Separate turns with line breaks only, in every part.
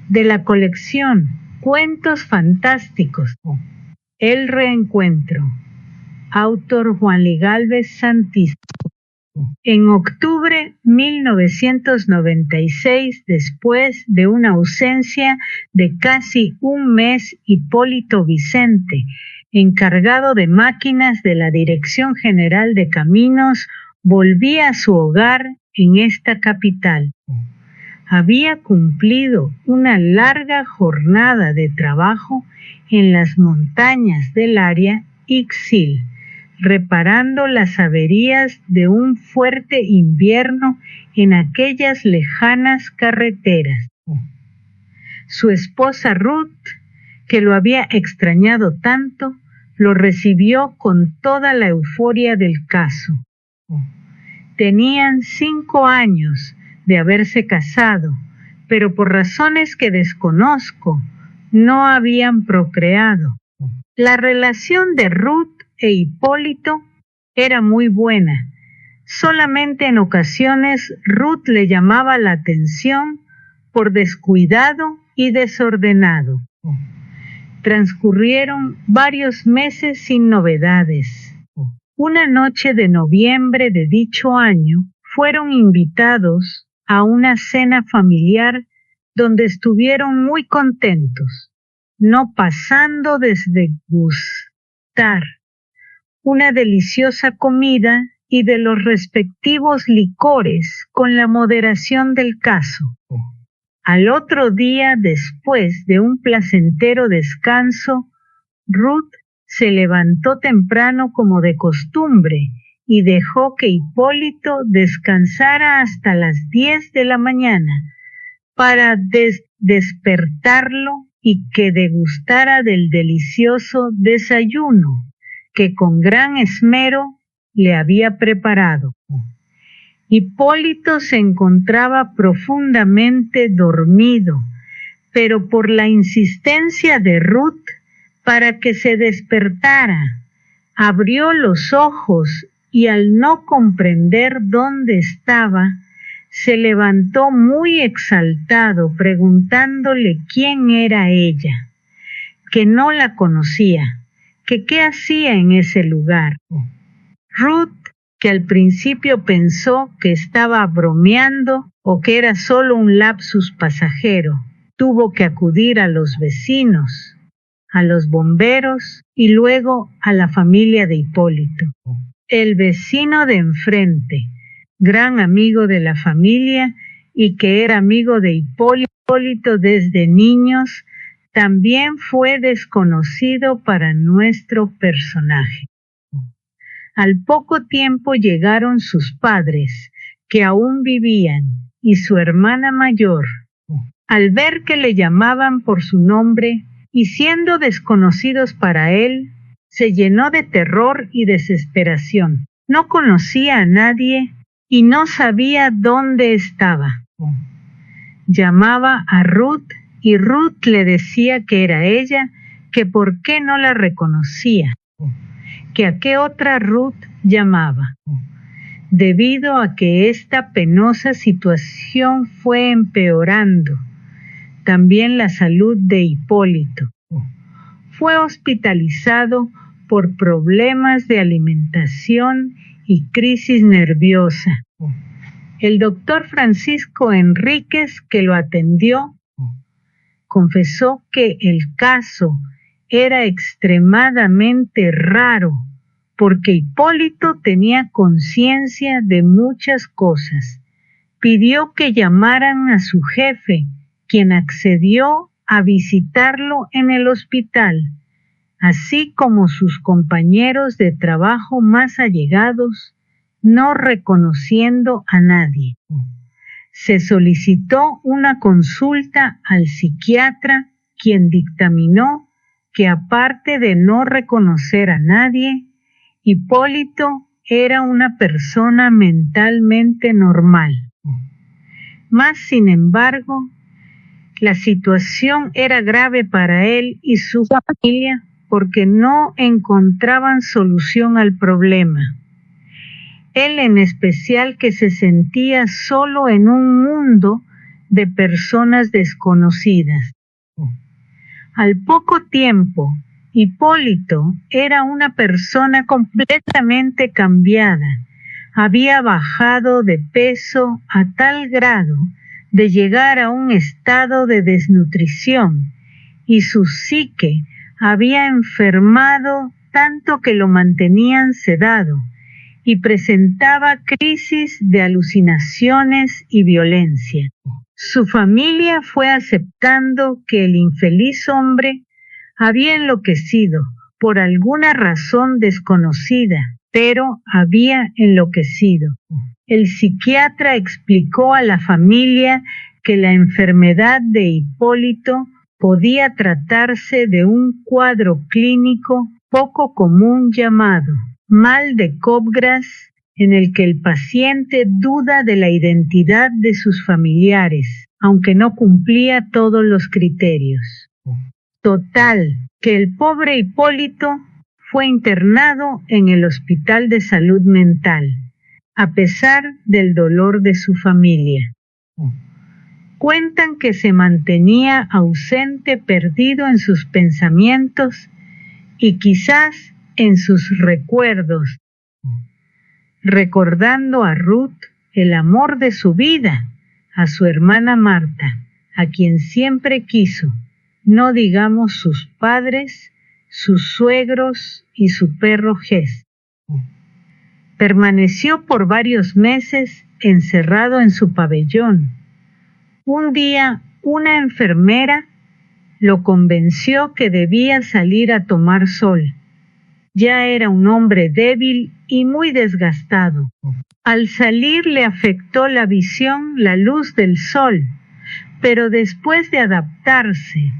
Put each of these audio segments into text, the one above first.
De la colección Cuentos Fantásticos, El Reencuentro, autor Juan Luis Gálvez Santista. En octubre 1996, después de una ausencia de casi un mes, Hipólito Vicente, encargado de máquinas de la Dirección General de Caminos, volvía a su hogar en esta capital. Había cumplido una larga jornada de trabajo en las montañas del área Ixil, reparando las averías de un fuerte invierno en aquellas lejanas carreteras. Su esposa Ruth, que lo había extrañado tanto, lo recibió con toda la euforia del caso. Tenían 5 años de haberse casado, pero por razones que desconozco, no habían procreado. La relación de Ruth e Hipólito era muy buena. Solamente en ocasiones Ruth le llamaba la atención por descuidado y desordenado. Transcurrieron varios meses sin novedades. Una noche de noviembre de dicho año fueron invitados a una cena familiar donde estuvieron muy contentos, no pasando de degustar una deliciosa comida y de los respectivos licores con la moderación del caso. Al otro día, después de un placentero descanso, Ruth se levantó temprano como de costumbre y dejó que Hipólito descansara hasta las 10 de la mañana para despertarlo y que degustara del delicioso desayuno que con gran esmero le había preparado. Hipólito se encontraba profundamente dormido, pero por la insistencia de Ruth para que se despertara, abrió los ojos y al no comprender dónde estaba, se levantó muy exaltado preguntándole quién era ella, que no la conocía, que qué hacía en ese lugar. Ruth, que al principio pensó que estaba bromeando o que era solo un lapsus pasajero, tuvo que acudir a los vecinos, a los bomberos y luego a la familia de Hipólito. El vecino de enfrente, gran amigo de la familia y que era amigo de Hipólito desde niños, también fue desconocido para nuestro personaje. Al poco tiempo llegaron sus padres, que aún vivían, y su hermana mayor. Al ver que le llamaban por su nombre, y siendo desconocidos para él, se llenó de terror y desesperación. No conocía a nadie y no sabía dónde estaba. Llamaba a Ruth y Ruth le decía que era ella, que por qué no la reconocía, que a qué otra Ruth llamaba. Debido a que esta penosa situación fue empeorando también la salud de Hipólito. Fue hospitalizado por problemas de alimentación y crisis nerviosa. El doctor Francisco Enríquez, que lo atendió, confesó que el caso era extremadamente raro porque Hipólito tenía conciencia de muchas cosas. Pidió que llamaran a su jefe, quien accedió a visitarlo en el hospital, así como sus compañeros de trabajo más allegados, no reconociendo a nadie. Se solicitó una consulta al psiquiatra, quien dictaminó que aparte de no reconocer a nadie, Hipólito era una persona mentalmente normal. Mas, sin embargo, la situación era grave para él y su familia porque no encontraban solución al problema. Él en especial, que se sentía solo en un mundo de personas desconocidas. Al poco tiempo, Hipólito era una persona completamente cambiada. Había bajado de peso a tal grado de llegar a un estado de desnutrición, y su psique había enfermado tanto que lo mantenían sedado y presentaba crisis de alucinaciones y violencia. Su familia fue aceptando que el infeliz hombre había enloquecido por alguna razón desconocida, pero había enloquecido. El psiquiatra explicó a la familia que la enfermedad de Hipólito podía tratarse de un cuadro clínico poco común llamado mal de Capgras, en el que el paciente duda de la identidad de sus familiares, aunque no cumplía todos los criterios. Total, que el pobre Hipólito fue internado en el Hospital de Salud Mental, a pesar del dolor de su familia. Cuentan que se mantenía ausente, perdido en sus pensamientos y quizás en sus recuerdos, recordando a Ruth, el amor de su vida, a su hermana Marta, a quien siempre quiso, no digamos sus padres, sus suegros y su perro Jess. Permaneció por varios meses encerrado en su pabellón. Un día, una enfermera lo convenció que debía salir a tomar sol. Ya era un hombre débil y muy desgastado. Al salir le afectó la visión la luz del sol, pero después de adaptarse,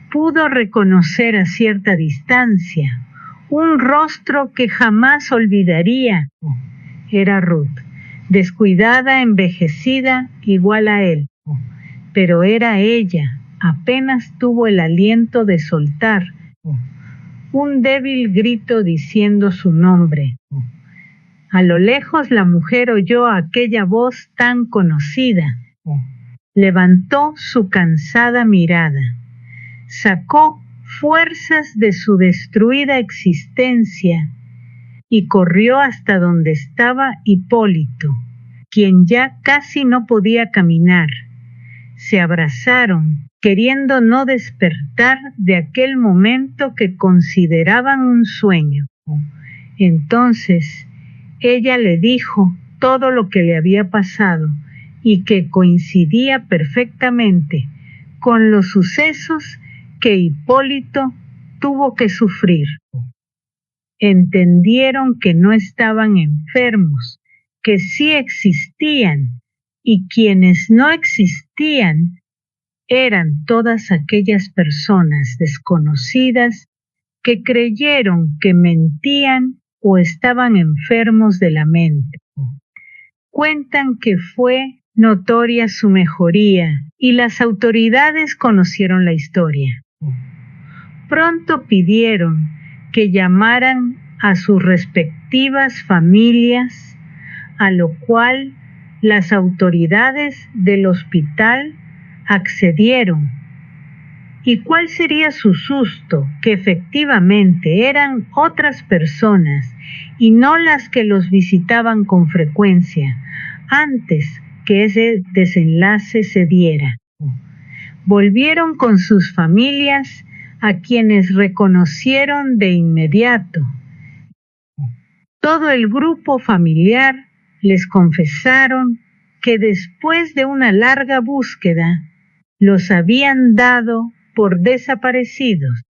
pudo reconocer a cierta distancia un rostro que jamás olvidaría. Era Ruth, descuidada, envejecida, igual a él. Pero era ella, apenas tuvo el aliento de soltar un débil grito diciendo su nombre. A lo lejos la mujer oyó aquella voz tan conocida. Levantó su cansada mirada, sacó fuerzas de su destruida existencia y corrió hasta donde estaba Hipólito, quien ya casi no podía caminar. Se abrazaron, queriendo no despertar de aquel momento que consideraban un sueño. Entonces ella le dijo todo lo que le había pasado y que coincidía perfectamente con los sucesos que Hipólito tuvo que sufrir. Entendieron que no estaban enfermos, que sí existían, y quienes no existían eran todas aquellas personas desconocidas que creyeron que mentían o estaban enfermos de la mente. Cuentan que fue notoria su mejoría y las autoridades conocieron la historia. Pronto pidieron que llamaran a sus respectivas familias, a lo cual las autoridades del hospital accedieron. ¿Y cuál sería su susto? Que efectivamente eran otras personas y no las que los visitaban con frecuencia, antes que ese desenlace se diera. Volvieron con sus familias, a quienes reconocieron de inmediato. Todo el grupo familiar les confesaron que después de una larga búsqueda los habían dado por desaparecidos.